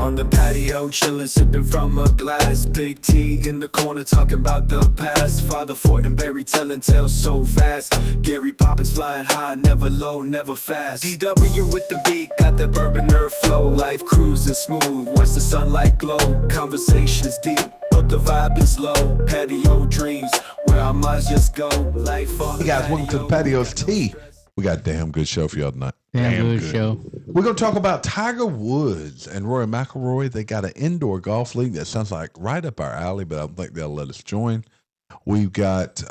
On the patio, chillin', sippin' from a glass. Big T in the corner, talking about the past. Father Fortenberry telling tales so vast. Gary Poppins flying high, never low, never fast. DW with the beat, got that Bourbon Nerd flow. Life cruising smooth, watch the sunlight glow. Conversations deep, but the vibe is low. Patio dreams, where our minds just go. Life on the Hey guys, patio, welcome to the Patio's Tea. We got a damn good show for y'all tonight. Damn good show. We're going to talk about Tiger Woods and Rory McIlroy. They got an indoor golf league that sounds like right up our alley, but I don't think they'll let us join. We've got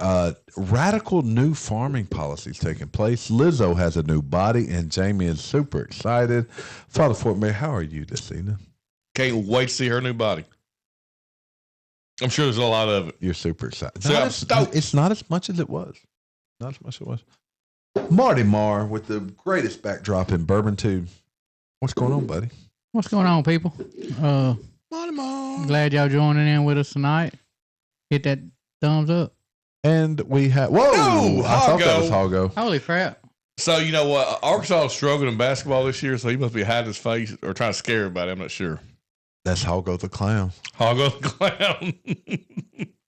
radical new farming policies taking place. Lizzo has a new body, and Jamie is super excited. Father Fortenberry, how are you this evening? Can't wait to see her new body. I'm sure there's a lot of it. You're super excited. So I'm stoked. It's not as much as it was. Not as much as it was. Marty Marr with the greatest backdrop in Bourbon Tube. What's going on, buddy? What's going on, people? Marty Marr. Glad y'all joining in with us tonight. Hit that thumbs up. And we have I thought that was Hog-O. Holy crap. So, you know what? Arkansas is struggling in basketball this year, so he must be hiding his face or trying to scare everybody. I'm not sure. That's Hog-O the Clown. Hog-O the Clown.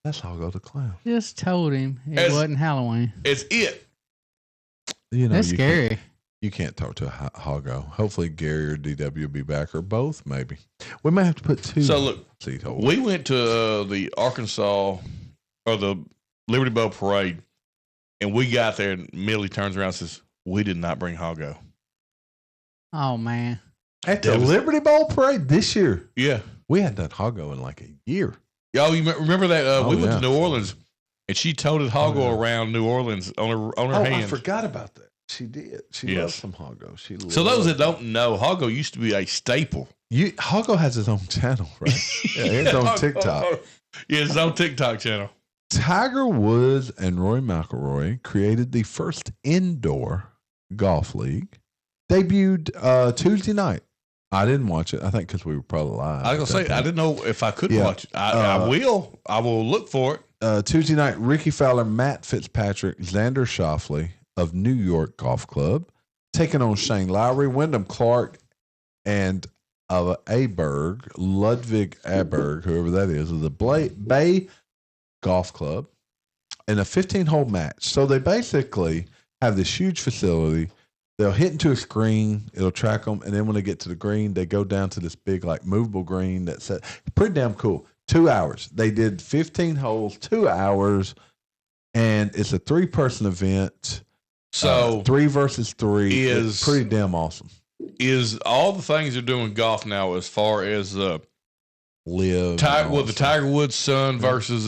That's Hog-O the Clown. Just told him it wasn't Halloween. It's it. You know, That's scary. You can't talk to a Hog-O. Hopefully Gary or DW will be back, or both, maybe. We may have to put two. So, look, seat holders. we went to the Arkansas or the Liberty Bowl parade, and we got there, and Millie turns around and says, "We did not bring Hog-O." Oh, man. At the Liberty Bowl parade this year. Yeah. We hadn't done Hog-O in like a year. Y'all, you remember that? We went yeah. to New Orleans, and she toted Hog-O around New Orleans on her hand. I forgot about that. She did. She loves some Hog-O. So those that don't know, Hog-O used to be a staple. Hog-O has his own channel, right? Yeah, his own TikTok. Yeah, his own TikTok channel. Tiger Woods and Rory McIlroy created the first indoor golf league. Debuted Tuesday night. I didn't watch it. I think because we were probably live. I was going to say, I didn't know if I could watch it. I will. I will look for it. Tuesday night, Ricky Fowler, Matt Fitzpatrick, Xander Schauffele of New York Golf Club, taking on Shane Lowry, Wyndham Clark, and Aberg, Ludwig Aberg, whoever that is, of the Bay Golf Club, in a 15-hole match. So they basically have this huge facility. They'll hit into a screen, it'll track them, and then when they get to the green, they go down to this big, like, movable green that's pretty damn cool. 2 hours. They did 15 holes, 2 hours, and it's a 3-person event. So 3 versus 3 is pretty damn awesome. Is all the things they're doing in golf now as far as live the Tiger Woods' son versus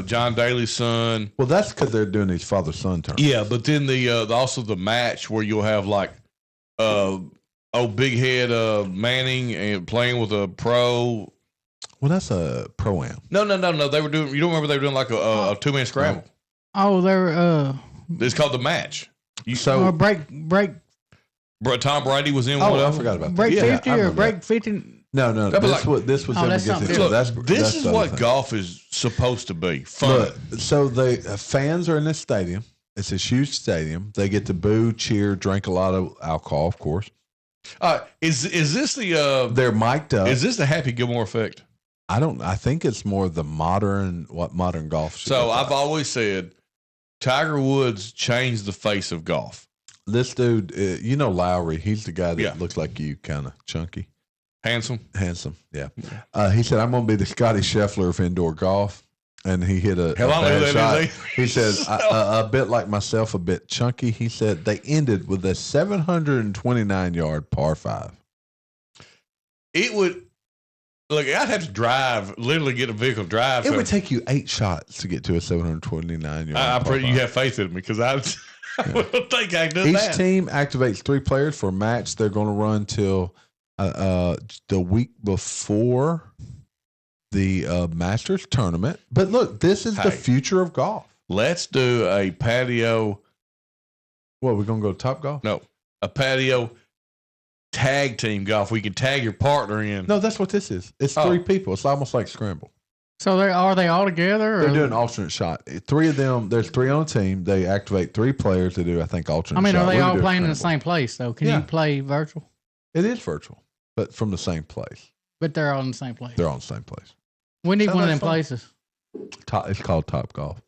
John Daly's son? Well, that's because they're doing these father-son tournaments. Yeah, but then the also the match where you'll have like big head Manning and playing with a pro. Well, that's a pro-am. No. They were doing. You don't remember they were doing like a 2-man scramble? Oh, they're It's called the match. break. Tom Brady was in. I forgot about that. Break 50 or break 50. No. This was them against each other. This is what golf is supposed to be. Fun. Look, so the fans are in this stadium. It's this huge stadium. They get to boo, cheer, drink a lot of alcohol, of course. Is this the? They're mic'd up. Is this the Happy Gilmore effect? I think it's more the modern golf. So I've always said, Tiger Woods changed the face of golf. This dude, Lowry, he's the guy that looks like you, kind of chunky. Handsome, yeah. He said, I'm going to be the Scotty Scheffler of indoor golf. And he hit a bad shot. He says, a bit like myself, a bit chunky. He said they ended with a 729-yard par 5. It would, look, I'd have to literally get a vehicle drive. It would take you 8 shots to get to a 729-yard I'm pretty, you have faith in me because I don't think I can do that. Each team activates 3 players for a match. They're going to run till the week before the Masters tournament. But look, this is the future of golf. Let's do a patio. What, we're going to go to Top Golf? No, a patio tag team golf. We can tag your partner in. No, that's what this is. It's 3 people. It's almost like Scramble. So are they all together? They're doing alternate shot. 3 of them. There's 3 on a team. They activate 3 players to do, I think, alternate shot. Are they all playing in the same place, though? Can you play virtual? It is virtual, but from the same place. But they're all in the same place. They're all in the same place. We need Sounds one of like them fun. places. It's called Top Golf.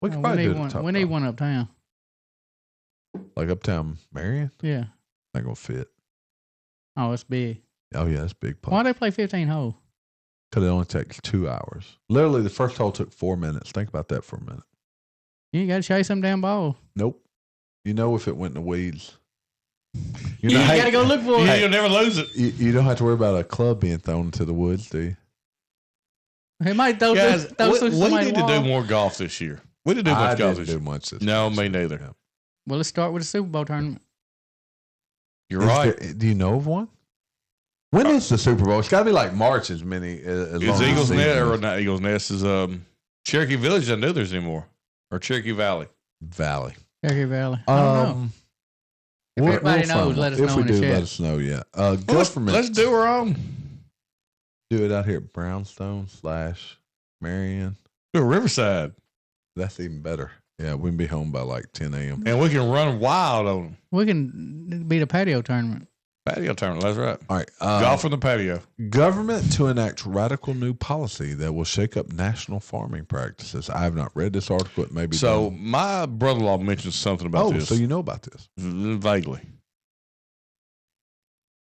We could We probably need do it at one. Top We need Golf. one uptown. Like uptown Marion. Yeah. Not gonna fit. Oh, it's big. Oh yeah, it's a big place. Why they play 15 holes? Because it only takes 2 hours. Literally, the first hole took 4 minutes. Think about that for a minute. You ain't got to chase them damn ball. Nope. You know if it went in the weeds. You got to go look for it. You'll never lose it. You don't have to worry about a club being thrown into the woods, do you? It might throw Guys, we somebody need to do more golf this year. We didn't do I much golf didn't this year. do much this No, year. me neither. Yeah. Well, let's start with the Super Bowl tournament. You're right. Do you know of one? When is the Super Bowl? It's got to be like March as many. As long Is as Eagles the Nest, season or is. not Eagles Nest, is Cherokee Village doesn't do theirs anymore. Or Cherokee Valley. Valley. Cherokee Valley. I don't know. If everybody knows, find let us one. know If we in the do, chat. let us know. Yeah. Well, Government. let's do our own. Do it out here at Brownstone / Marion. Do a Riverside. That's even better. Yeah, we can be home by like 10 a.m. And we can run wild on them. We can beat a patio tournament. Patio tournament, that's right. All right. Golf from the patio. Government to enact radical new policy that will shake up national farming practices. I have not read this article. It may be So done. my brother-in-law mentioned something about this. So you know about this. Vaguely.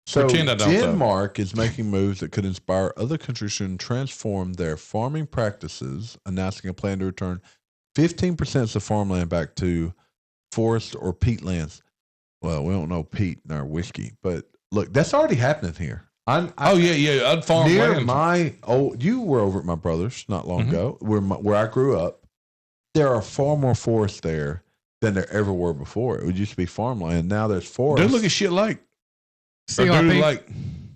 So Pretend I don't, though. Denmark is making moves that could inspire other countries to transform their farming practices, announcing a plan to return 15% of farmland back to forest or peatlands. Well, we don't know peat in our whiskey, but look, that's already happening here. Yeah. Unfarmed Near land. you were over at my brother's not long Mhm. ago, where I grew up. There are far more forests there than there ever were before. It used to be farmland. Now there's forests. Dude, look at shit Lake. Or CRP? Doodle Lake.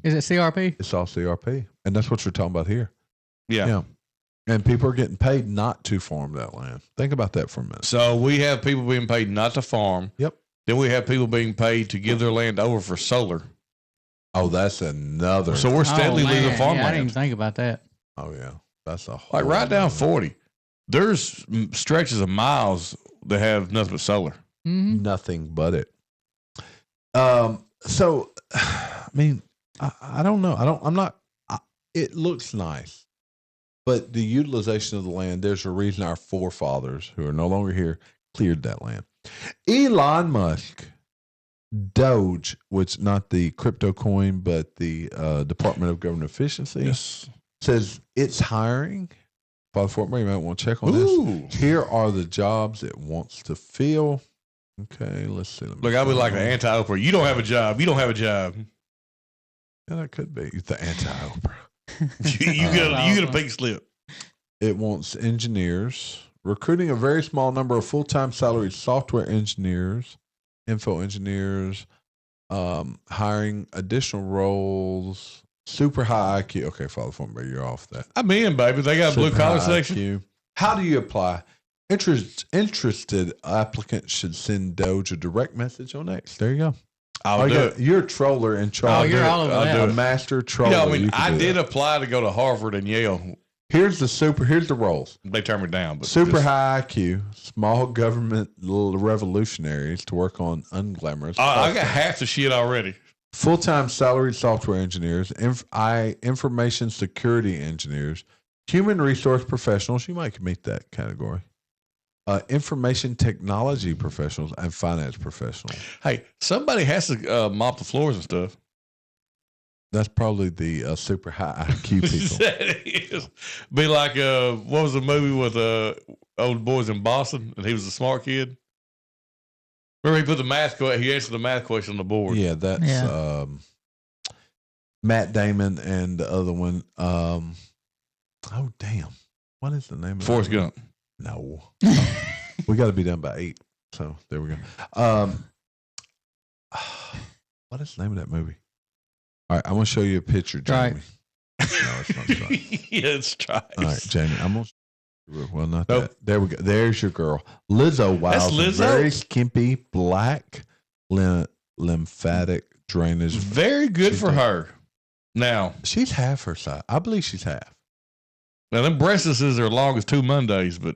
Is it CRP? It's all CRP, and that's what you're talking about here. Yeah. And people are getting paid not to farm that land. Think about that for a minute. So we have people being paid not to farm. Yep. Then we have people being paid to give their land over for solar. Oh, that's another. So we're steadily losing Yeah, I didn't farmland. even think about that. Oh yeah, that's a whole Like right down nother- 40. There's stretches of miles that have nothing but solar. Mm-hmm. Nothing but it. So, I mean, I don't know. I'm not. It looks nice, but the utilization of the land. There's a reason our forefathers, who are no longer here, cleared that land. Elon Musk, Doge, which not the crypto coin, but the Department of Government Efficiency, Yes. says it's hiring. Father Fortenberry, you might want to check on Ooh. this. Here are the jobs it wants to fill. Okay, let's see. Let me Look, I'll be scroll like an down. anti-Oprah. You don't have a job. You don't have a job. Yeah, that could be the anti-Oprah. you get a pink slip. It wants engineers, recruiting a very small number of full-time salaried software engineers, info engineers, hiring additional roles, super high IQ. Okay, Father Fortenberry, you're off that. I'm in, baby. They got a blue Super collar high section. IQ. How do you apply? Interested applicants should send Doge a direct message on X. There you go. I'll do it. You're a troller in charge. you're all over I'll that. A do it. master troller. Yeah, I mean, You can I do did that. apply to go to Harvard and Yale. Here's the roles. They turned me down. But Super just- high IQ, small government little revolutionaries to work on unglamorous. I got half the shit already. Full-time salaried software engineers, information security engineers, human resource professionals. You might meet that category. Information technology professionals and finance professionals. Hey, somebody has to mop the floors and stuff. That's probably the super high IQ people. That is. Be like, what was the movie with old boys in Boston and he was a smart kid? Remember he put the math he answered the math question on the board. Yeah, that's Yeah. Matt Damon and the other one. Oh damn! What is the name of Forrest that one? Gump. No, we got to be done by 8. So there we go. What is the name of that movie? All right, I'm gonna show you a picture, Right. Jamie. No, it's not Stripes. Yeah, it's tries. All right, Jamie, I'm gonna. Well, not Nope. that. There we go. There's your girl, Lizzo. Wow, That's Lizzo? very skimpy black lymphatic drainage. Very good She's for done. her. Now, She's half her size. I believe she's half. them breasts are as long as 2 Mondays, but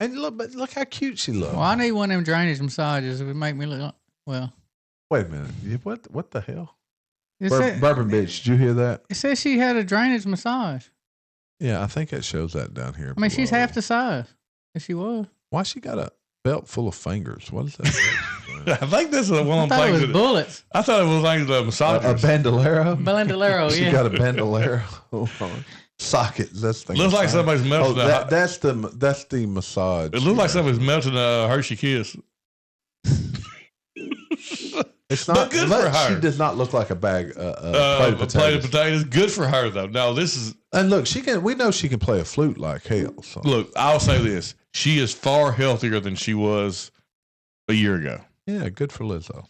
And look how cute she looks. Well, I need one of them drainage massages. It would make me look. Well, Wait a minute. What the hell? Bourbon Bitch, did you hear that? It says she had a drainage massage. Yeah, I think it shows that down here. I mean, she's below. half the size that she was. Why she got a belt full of fingers? What is that? I think this is one I of them thought it things. was bullets. I thought it was like the a massagers. bandolero? Bandolero, She yeah. got a bandolero. Hold on. Socket. That's the thing. Looks like somebody's melting. That's the massage. It looks like somebody's melting a Hershey Kiss. It's But not good for her. She does not look like a bag. Plate of A potatoes. plate of potatoes. Good for her though. No, this is And look, she can. We know she can play a flute like hell. So. look. I'll say this: she is far healthier than she was a year ago, Yeah, good for Lizzo.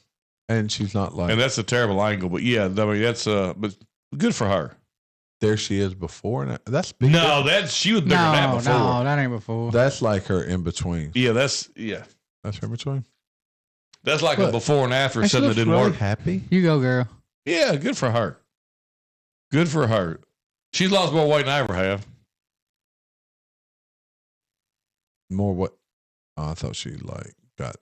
And she's not like and that's a terrible angle. But yeah, I mean that's but good for her. there she is before. And that's big. No, she was bigger than that No, before. no, that ain't before. That's like her in between. Yeah, that's her in between. That's like Look. a before and after And she something that looks didn't really work. Happy. You go, girl. Yeah, good for her. Good for her. She's lost more weight than I ever have. More what? Oh, I thought she like got.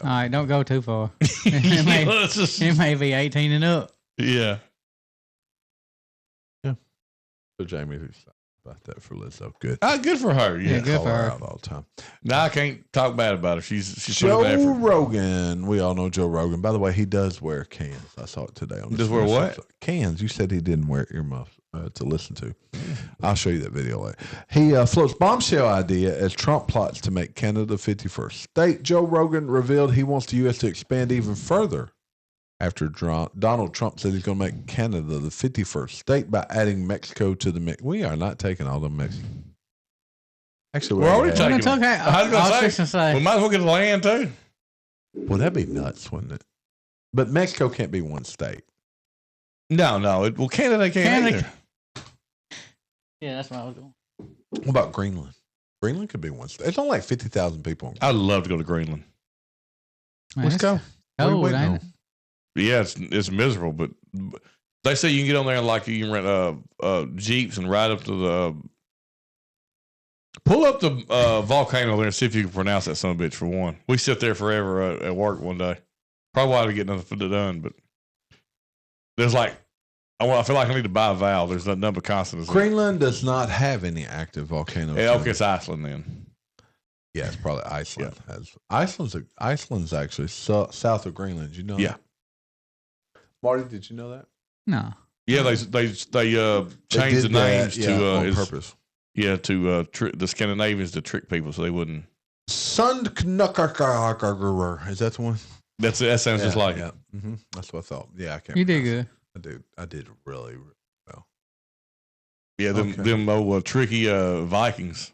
All right, don't go too far. It may- Let's just- It may be 18 and up. yeah. So Jamie's excited about that for Lizzo. Good. Good for her. Yeah. Yeah, good Call for her. out all the time. Now I can't talk bad about her. She's put Joe in effort. Rogan. We all know Joe Rogan. By the way, he does wear cans. I saw it today on. Does wear what? Cans. You said he didn't wear earmuffs to listen to. I'll show you that video later. He floats bombshell idea as Trump plots to make Canada the 51st state. Joe Rogan revealed he wants the U.S. to expand even further after Donald Trump said he's going to make Canada the 51st state by adding Mexico to the mix. We are not taking all the Mexico. Actually, We're already taking. taking them. I was gonna fixing to say. We might as well get the land too. Well, that'd be nuts, wouldn't it? But Mexico can't be one state. No. Canada can't Canada- either. Yeah, that's what I was doing. What about Greenland? Greenland could be one state. It's only like 50,000 people. I'd love to go to Greenland. Let's go. What are you Oh, waiting ain't on? it? Yeah, it's miserable, but they say you can get on there and like you can rent jeeps and ride up to the pull up the volcano there and see if you can pronounce that son of a bitch for one. We sit there forever at work one day. Probably why we get nothing done, but there's like I feel like I need to buy a vowel. There's a number of consonants. Greenland does not have any active volcanoes. Yeah, okay, it's Iceland then. Yeah, it's probably Iceland. Iceland's actually south of Greenland. You know Yeah. that? Marty, did you know that? No. Yeah, they changed the did names that, to on it's- purpose. Yeah, to the Scandinavians to trick people so they wouldn't. Sundknuckarkarkargar. Is that the one? That sounds just like it. Mm-hmm. That's what I thought. Yeah, I can't. You did pronounce good. it. I did really well. Yeah, them old tricky Vikings.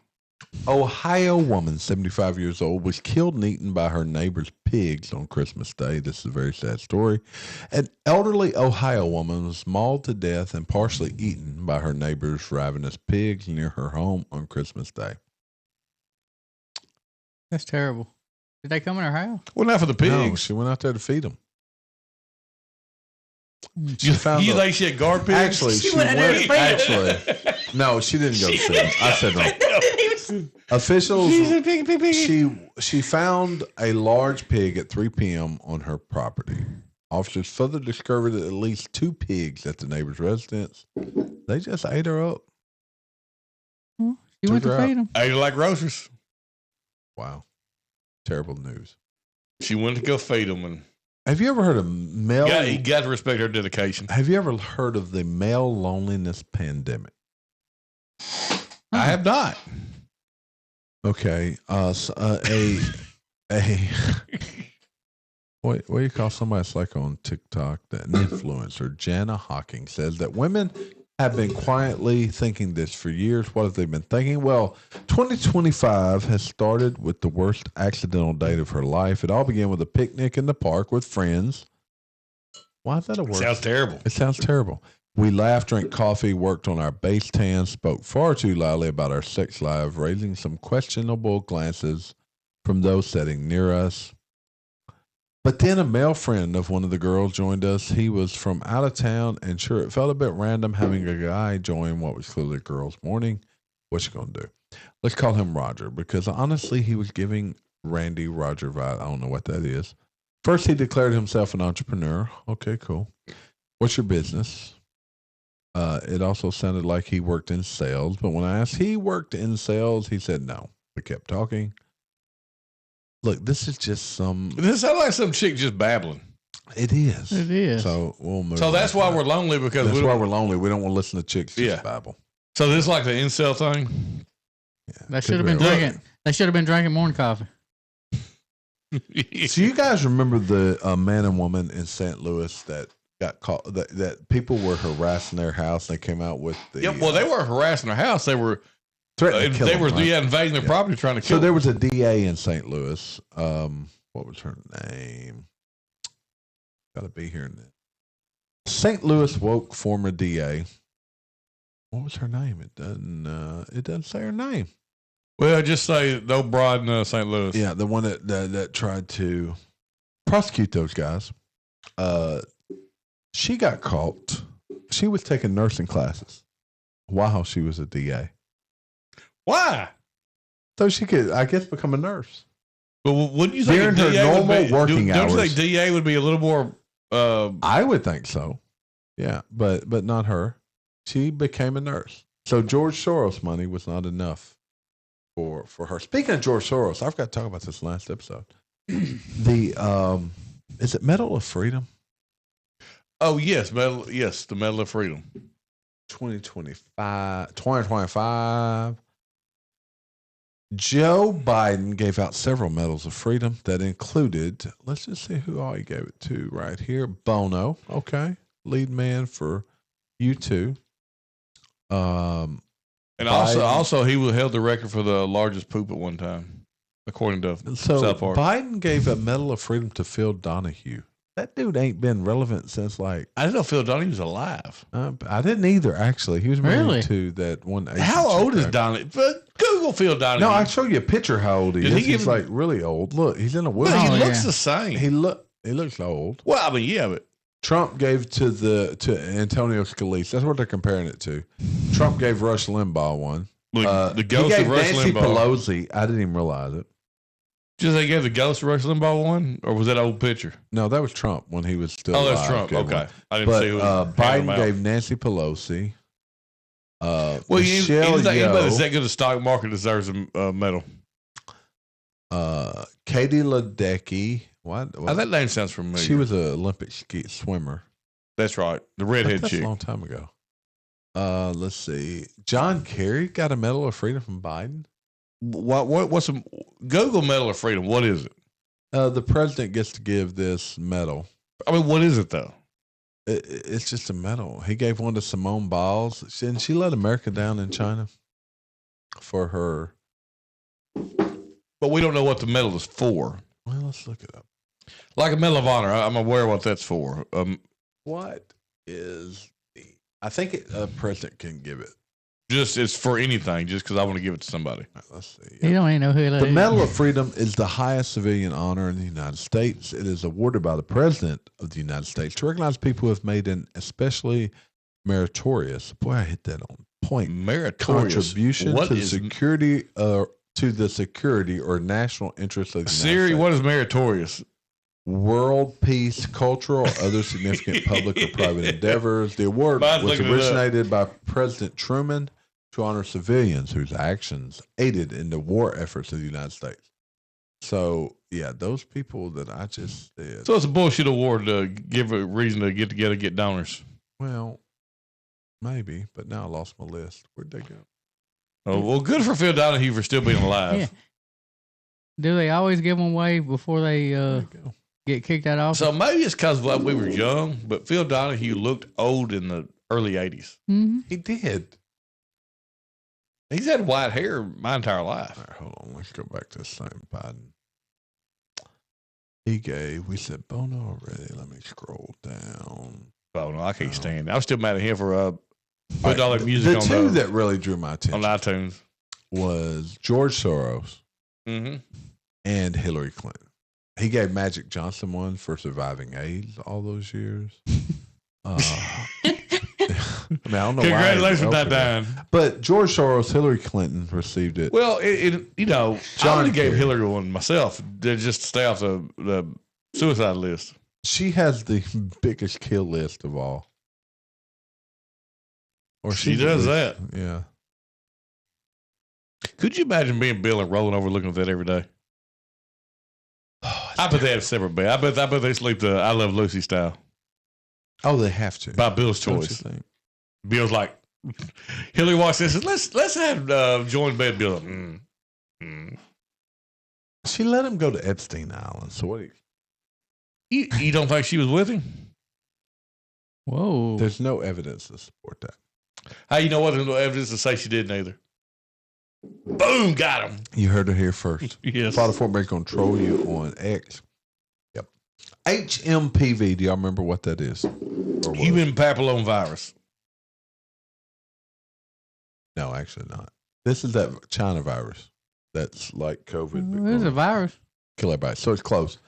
Ohio woman, 75 years old, was killed and eaten by her neighbor's pigs on Christmas Day. This is a very sad story. An elderly Ohio woman was mauled to death and partially eaten by her neighbor's ravenous pigs near her home on Christmas Day. That's terrible. Did they come in her house? Well, not for the pigs. No, she went out there to feed them. You found you a- think she had guard pigs? Actually, she went. Actually, no, she didn't go to feed them. I said wrong. Officials. She found a large pig at 3 p.m. on her property. Officers further discovered at least 2 pigs at the neighbor's residence. They just ate her up. She went Took to her feed them. Ate her like groceries. Wow. Terrible news. She went to go feed them, and Have you ever heard of male? you got to respect her dedication. Have you ever heard of the male loneliness pandemic? I have not. Okay. What do you call somebody that's like on TikTok? An influencer, Jana Hawking, says that women have been quietly thinking this for years. What have they been thinking? Well, 2025 has started with the worst accidental date of her life. It all began with a picnic in the park with friends. Why is that a word? Sounds terrible. It sounds terrible. We laughed, drank coffee, worked on our base tan, spoke far too loudly about our sex life, raising some questionable glances from those sitting near us. But then a male friend of one of the girls joined us. He was from out of town, and sure, it felt a bit random having a guy join what was clearly a girl's morning. What you gonna do? Let's call him Roger, because honestly, he was giving Randy Roger vibe. I don't know what that is. First, he declared himself an entrepreneur. Okay, cool. What's your business? It also sounded like he worked in sales, but when I asked he worked in sales, he said no. We kept talking. Look, this is just some. This sounds like some chick just babbling. It is. It is. So we'll move. So that's why on. we're lonely because That's why we're lonely. We don't want to listen to chicks just babble. So this is like the incel thing. Yeah, They should have been drinking. They should have been drinking morning coffee. So you guys remember the man and woman in St. Louis that got caught? That people were harassing their house. And they came out with the. Well, they weren't harassing their house. They were threatening to kill them, right? invading their property, trying to kill. So there was a DA in St. Louis. What was her name? Got to be here in the St. Louis woke former DA. What was her name? It doesn't say her name. Well, just say no broad in St. Louis. Yeah, the one that tried to prosecute those guys. She got caught. She was taking nursing classes while she was a DA. Why? So she could, I guess, become a nurse. But wouldn't you think during her normal working hours? Don't you think DA would be a little more? I would think so. Yeah, but not her. She became a nurse. So George Soros money was not enough for her. Speaking of George Soros, I forgot to talk about this last episode. The is it Medal of Freedom? Oh yes, the Medal of Freedom. 2025. Joe Biden gave out several medals of freedom that included, let's just see who all he gave it to right here. Bono, okay. Lead man for U2. And also he held the record for the largest poop at one time, according to South Park. Biden gave a Medal of Freedom to Phil Donahue. That dude ain't been relevant since like. I didn't know Phil Donahue was alive. I didn't either, actually. He was married to that one. How old is Donahue? But Google Phil Donahue. No, I'll show you a picture how old he is. He's like really old. Look, he's in a wheelchair. He looks the same. He looks old. Well, I mean, yeah, but Trump gave to Antonio Scalise. That's what they're comparing it to. Trump gave Rush Limbaugh one. The ghost he gave of Rush Nancy Limbaugh. Pelosi. I didn't even realize it. Just they gave the ghost of Rush Limbaugh one, or was that old picture? No, that was Trump when he was still. Oh, alive. that's Trump. Okay, One. I didn't see who. Biden gave Nancy Pelosi. Well, Michelle anybody that's Yeoh, that good at stock market deserves a medal. Katie Ledecky. What? That name sounds familiar. She was an Olympic swimmer. That's right, the redhead That's chick. a long time ago. Let's see. John Kerry got a Medal of Freedom from Biden. What's a Google Medal of Freedom? What is it? The president gets to give this medal. I mean, what is it though? It's just a medal. He gave one to Simone Biles, and she let America down in China for her. But we don't know what the medal is for. Well, let's look it up. Like a Medal of Honor, I'm aware of what that's for. What is I think a president can give it. Just it's for anything, just because I want to give it to somebody. Right, let's see. You don't even know who that The is. Medal of Freedom is the highest civilian honor in the United States. It is awarded by the President of the United States to recognize people who have made an especially meritorious. Boy, I hit that on point. Meritorious Contribution to the security or national interest of the United Siri, States. what is meritorious? World peace, cultural, or other significant public or private endeavors. The award Mine's was looking it up. originated by President Truman to honor civilians whose actions aided in the war efforts of the United States. So, yeah, those people that I just said. So it's a bullshit award to give a reason to get together, get donors. Well, maybe, but now I lost my list. Where'd they go? Oh, well, good for Phil Donahue for still being alive. Yeah. Do they always give them away before they There they go. get kicked out of office? So maybe it's because we were young, but Phil Donahue looked old in the early 80s. Mm-hmm. He did. He's had white hair my entire life. All right, hold on. Let's go back to the same Biden. We said Bono already. Let me scroll down. Oh, no, I can't stand it. I was still mad at him for putting all that music The on two that really drew my on attention iTunes. was George Soros Mm-hmm. and Hillary Clinton. He gave Magic Johnson one for surviving AIDS all those years. I mean, I don't know Congratulations why. on that dying. But George Soros, Hillary Clinton received it. Well, John John gave Kerry. Hillary one myself to just stay off the suicide list. She has the biggest kill list of all. Or She does that. Yeah. Could you imagine being Bill and rolling over looking at that every day? Oh, I bet they have separate bed. I bet they sleep the I Love Lucy style oh, they have to. by Bill's Don't you choice. think? Bill's like, Hillary walks in and says, let's have joint bed. Bill's like, She let him go to Epstein Island. So what? You don't think she was with him? Whoa. There's no evidence to support that. How you know what? There's no evidence to say she didn't either. Boom, got him. You heard it here first. Yes. Father Fortenberry going to troll you on X. Yep. HMPV. Do y'all remember what that is? Or was? Human papillomavirus. No, actually not. This is that China virus that's like COVID. but There's a gonna virus. kill everybody. So it's close.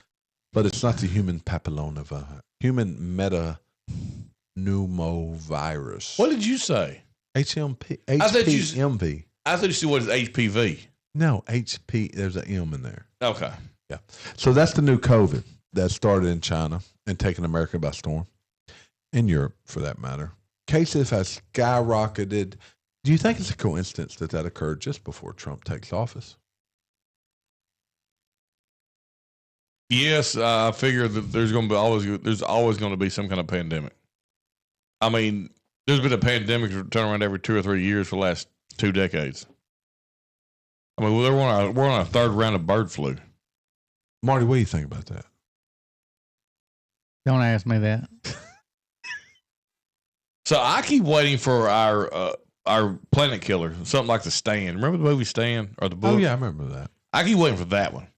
But it's not the human papillomavirus. Human metapneumovirus. What did you say? HMP? I thought you- HPMV. I thought you said what is HPV. No, HP. There's an M in there. Okay. Yeah. So that's the new COVID that started in China and taken America by storm, in Europe for that matter. Cases have skyrocketed. Do you think it's a coincidence that that occurred just before Trump takes office? Yes, I figure that there's always going to be some kind of pandemic. I mean, there's been a pandemic turn around every 2 or 3 years for the last 2 decades. I mean, we're on our third round of bird flu. Marty, what do you think about that? Don't ask me that. So I keep waiting for our planet killer, something like The Stand. Remember the movie Stand or the book? Oh, yeah, I remember that. I keep waiting for that one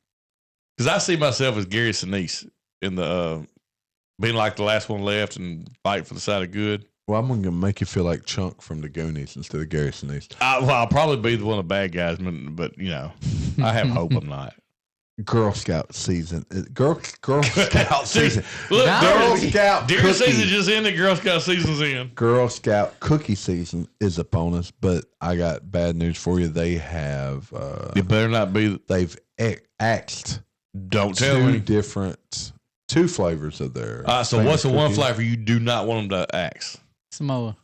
because I see myself as Gary Sinise in the being like the last one left and fight for the side of good. Well, I'm going to make you feel like Chunk from the Goonies instead of Gary Sinise. I'll probably be the one of the bad guys, but you know, I have hope I'm not. Girl Scout season. Girl Scout season. Look, Girl Scout Deer cookie. season just ended. Girl Scout season's in. Girl Scout cookie season is upon us, but I got bad news for you. They have It better not be. they've axed Don't tell me. two flavors of their. So what's the one cookies. flavor you do not want them to axe? Samoa.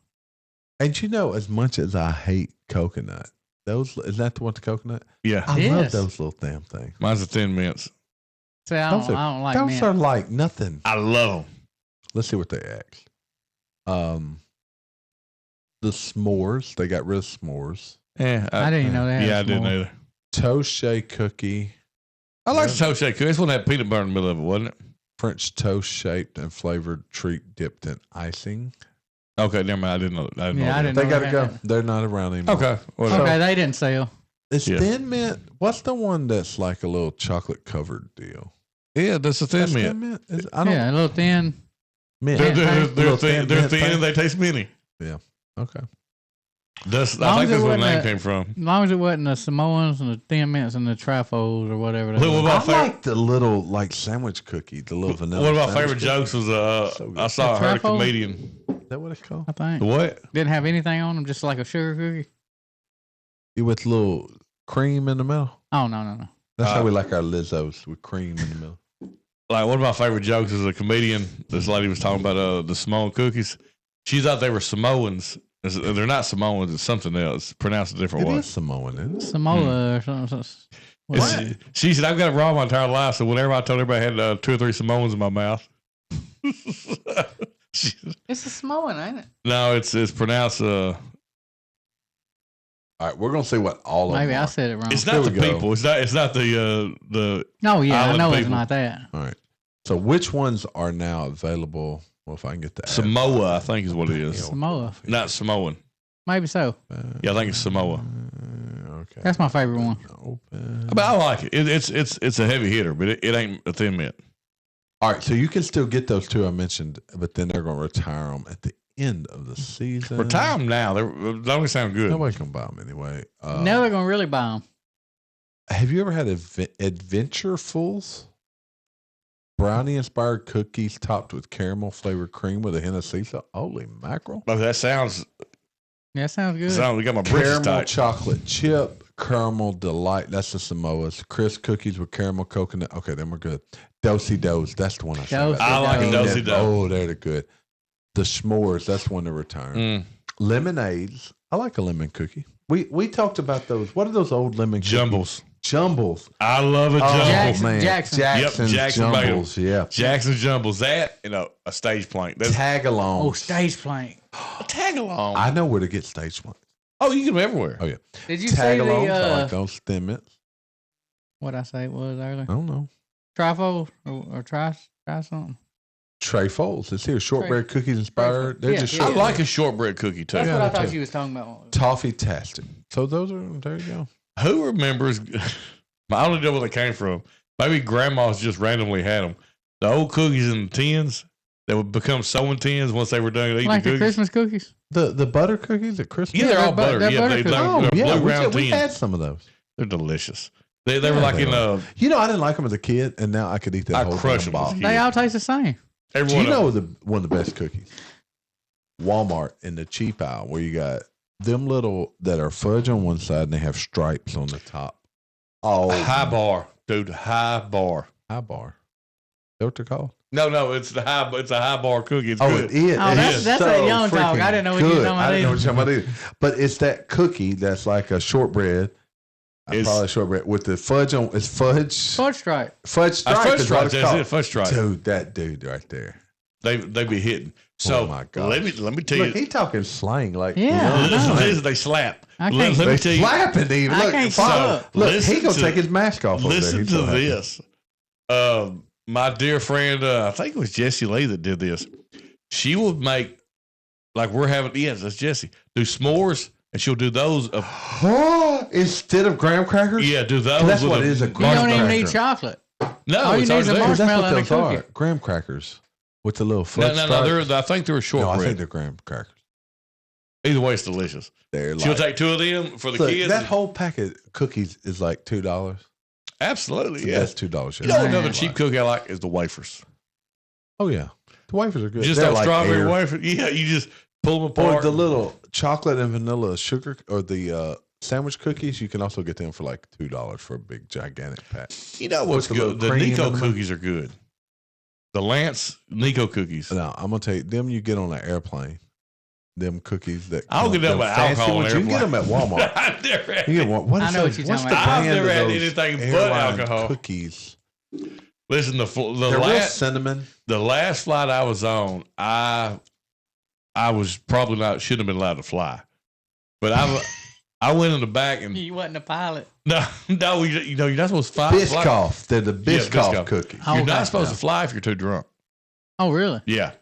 And you know, as much as I hate coconut, is that the one with the coconut? Yeah, I love Yes. those little damn things. mine's a Thin Mints. See, I Those don't are- like Those mint. are like nothing. I love them. Let's see what they axed. The s'mores. They got rid of s'mores. Yeah, I didn't even know that. Yeah, I didn't either. Toast cookie. I like the toast shake cookie. This one had peanut butter in the middle of it, wasn't it? French toast shaped and flavored treat dipped in icing. Okay, never mind. I didn't know. Yeah, I that. didn't They know got to they go. had that. They're not around anymore. Okay, whatever. Okay, they didn't sell. It's Yeah. Thin Mint. What's the one that's like a little chocolate covered deal? Yeah, that's a Thin That's Mint. Thin Mint? I don't Yeah, a little thin. mint. They're Little thin. They're mint thin thing? and they taste mini. Okay. That's, Long I as think that's it where the wasn't name a- came from. As long as it wasn't the Samoans and the Thin Mints and the Trifles or whatever. they Look, were. what I about favorite? like the little like sandwich cookie, the little vanilla. One of my sandwich favorite cookie. jokes was So good. I saw The I heard a truffle? comedian. Is that what it's called? I think. The what? Didn't have anything on them, just like a sugar cookie. With little cream in the middle. Oh, no. That's how we like our Lizzos with cream in the middle. Like one of my favorite jokes is a comedian. This lady was talking about the Samoan cookies. She thought they were Samoans. They're not Samoans. It's something else. Pronounced a different It way. is Samoan, isn't it? Samoa or something. She said, I've got it wrong my entire life. So whenever I told everybody I had 2 or 3 Samoans in my mouth. It's a Samoan, ain't it? No, it's pronounced. All right, we're gonna see what all of Maybe them I are. said it wrong. It's Here not we the go. people. It's not the. No, yeah, I Island know it's people. not that. All right. So which ones are now available? Well, if I can get that. Samoa, I think is what it is. Samoa. Not Samoan. Maybe so. Yeah, I think it's Samoa. Okay. That's my favorite one. Open. But I like it. It's a heavy hitter, but it ain't a Thin Mint. All right, so you can still get those two I mentioned, but then they're going to retire them at the end of the season. Retire them now. They don't sound good. Nobody's going to buy them anyway. Now they're gonna really buy them. Have you ever had Adventurefuls? Brownie-inspired cookies topped with caramel-flavored cream with a hint of sea salt. Holy mackerel. But that sounds. Yeah, sounds good. We got my britches Caramel tight. chocolate chip, caramel delight. That's the Samoas. Crisp cookies with caramel coconut. Okay, then we're good. Dosey Does. That's the one I said. Do-si-dos. I like a Do-si-dos. Dosey Do. Oh, they're good. The s'mores. That's one to return. Lemonades. I like a lemon cookie. We talked about those. What are those old lemon Jumbles. cookies? Jumbles. I love a jumble. Jackson. Jackson. Jackson's Jackson made 'em. Jumbles. Yeah. Jackson jumbles. That, a stage plank. That's Tag along. Oh, stage plank. a tag along. I know where to get stage one. Oh, you get them everywhere. Oh yeah. Did you Tag see along. I the like those thin mints. what I say it was earlier? I don't know. Trifold or try something. Trey Foles. It's here. Shortbread cookies inspired. They're Yeah, just yeah. I short. like a shortbread cookie too. That's Yeah, what I they thought do. you was talking about. Toffee tasted. So those are there. You go. Who remembers? I don't know where they came from. Maybe grandma's just randomly had them. The old cookies in the tins that would become sewing tins once they were done eating Like the cookies. Christmas cookies. The butter cookies at Christmas. Yeah, they're all they're butter. Yeah, butter they, cookies. Oh they're yeah, blue round we tins. had some of those. They're delicious. They were Yeah, like they in are. I didn't like them as a kid, and now I could eat that I whole crush damn them as a box. kid. They all taste the same. Do everyone. you know one of the best cookies? Walmart in the cheap aisle, where you got them little that are fudge on one side and they have stripes on the top. Oh, high bar, dude. High bar. high bar. Is that what they're called? No, it's the high. It's a high bar cookie. It's Oh, good. it is. Oh, It that's- is that's so that young talk. I freaking didn't know what you were good. talking about I didn't know what either. you're talking about either. But it's that cookie that's like a shortbread. It's- Probably shortbread with the fudge on. It's fudge. Fudge stripe. Fudge A stripe. fudge is stripe. what it's That's called. it. Fudge stripe. Dude, that dude right there. They be hitting. So Oh, my gosh. let me tell Look, you. he talking slang like Yeah, I Listen know. to this. They slap. I Let, can't- let me They tell you. slapping even. I Look, can't follow. suck. Look, he Listen gonna to- take his mask off. over there. Listen He's to so happy. this. My dear friend, I think it was Jessie Lee that did this. She will make, like we're having, yes, that's Jessie, do s'mores, and she'll do those. Instead of graham crackers. Yeah, do those. That's with what it is, a You graham don't even cracker. need chocolate. No, all you it's need is already a there. That's marshmallow what and a those are. cookie. Graham crackers with the little fudge No, stripes. I think they were No, I shortbread. think they're graham crackers. Either way, it's delicious. They're She'll like, take two of them for the look, kids. that whole packet of cookies is like $2. Absolutely, yeah. That's $2. You know Man. another cheap cookie I like is the wafers. Oh yeah, the wafers are good. Just They're those like strawberry air. wafers. Yeah, you just pull them Or apart. the little chocolate and vanilla sugar, or the sandwich cookies. You can also get them for like $2 for a big gigantic pack. You know what's With the good? The little cream Nico in them. cookies are good. The Lance Nico cookies. Now I'm gonna tell you, them you get on an airplane. Them cookies that I'll get them at fancy alcohol ones, you can get them at Walmart. I've never had, You get one. What I is know that- what you're what's talking the about. I've brand never of had those anything but airline alcohol. cookies? Listen, the They're real last cinnamon. the last flight I was on, I was probably not shouldn't have been allowed to fly, but I went in the back and You wasn't a pilot. no, you know you're not supposed to fly. Biscoff. They're the Biscoff Biscoff. cookies. Oh, You're not okay. supposed to fly if you're too drunk. Oh, really? Yeah,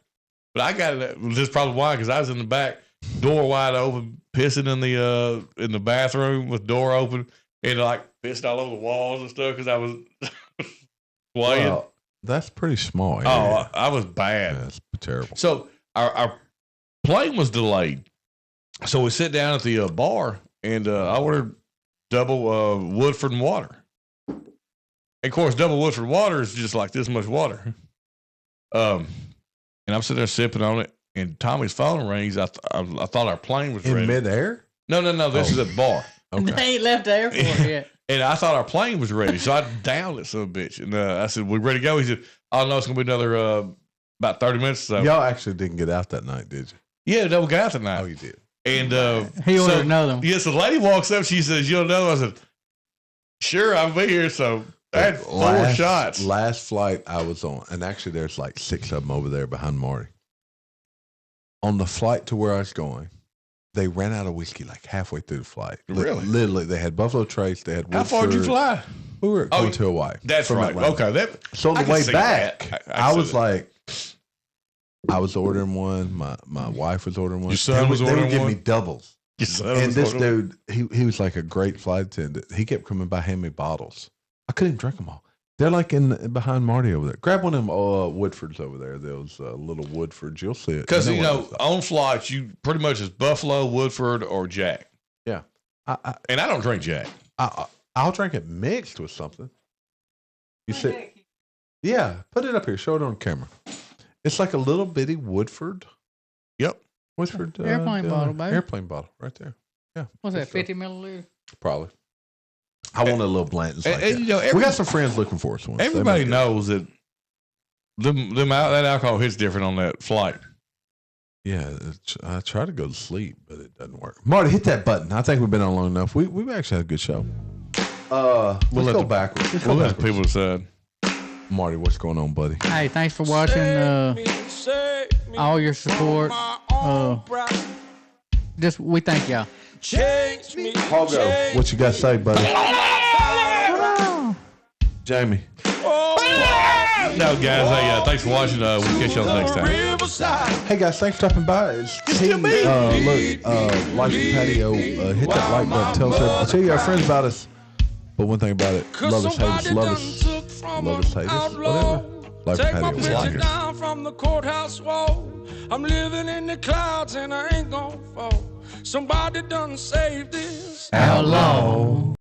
but I got it. This is probably why, because I was in the back, door wide open, pissing in the bathroom with door open, and like pissed all over the walls and stuff because I was playing. Well, that's pretty small. Area. Oh, I was bad. Yeah, that's terrible. So our plane was delayed. So we sit down at the bar, and I ordered double Woodford and water. And of course, double Woodford water is just like this much water. And I'm sitting there sipping on it, and Tommy's phone rings. I thought our plane was In ready. midair? No. This is at the bar. Okay. They ain't left the airport yet. And I thought our plane was ready. So I downed it, son of a bitch. And I said, we ready to go? He said, oh, no, it's going to be another about 30 minutes or so. Y'all actually didn't get out that night, did you? Yeah, no, we got out tonight. Oh, you did. And He ordered so, another one. Yeah, so the lady walks up. She says, "You'll know." I said, "Sure, I'll be here." So I had four shots. Last flight I was on, and actually there's like 6 of them over there behind Marty. On the flight to where I was going, they ran out of whiskey like halfway through the flight. Really? Literally, they had Buffalo Trace. They had How far did you Woodford. fly? We were Oh, going to Hawaii. That's from right. Atlanta. Okay, So on I the can way see back, that. I see was that. like, I was ordering one. My wife was ordering one. Your son was they ordering would give one? me doubles. Your son And was this ordering- dude, he was like a great flight attendant. He kept coming by, handing me bottles. I couldn't drink them all. They're like behind Marty over there. Grab one of them Woodfords over there. Those little Woodfords. You'll see it. Because you know, what I'm talking on flights, you pretty much is Buffalo, Woodford, or Jack. about. Yeah. And I don't drink Jack. I'll drink it mixed with something. You see? Yeah. Put it up here. Show it on camera. It's like a little bitty Woodford. Yep. Woodford. Airplane bottle, baby. Airplane bottle right there. Yeah. What's that, Good stuff. 50 milliliters? Probably. I want a little Blanton's like and, that. you know, We got some friends looking for us. Once. Everybody knows that that alcohol hits different on that flight. Yeah, I try to go to sleep, but it doesn't work. Marty, hit that button. I think we've been on long enough. We've actually had a good show. Let's go backwards. We'll let the people decide. Marty, what's going on, buddy? Hey, thanks for watching. All your support. We thank y'all. Hog-O, what you got to say, buddy? Jamie. No, guys. Hey, thanks for watching. We'll catch y'all next time. Hey guys, thanks for stopping by. It's T. Look, like the patio. Hit that like button. Tell your friends about us. But one thing about it, love us, hate us, love us, hate us, whatever. Like the patio, we like it. Down from the courthouse wall. I'm living in the clouds and I ain't gonna fall. Somebody done saved this Outlaw.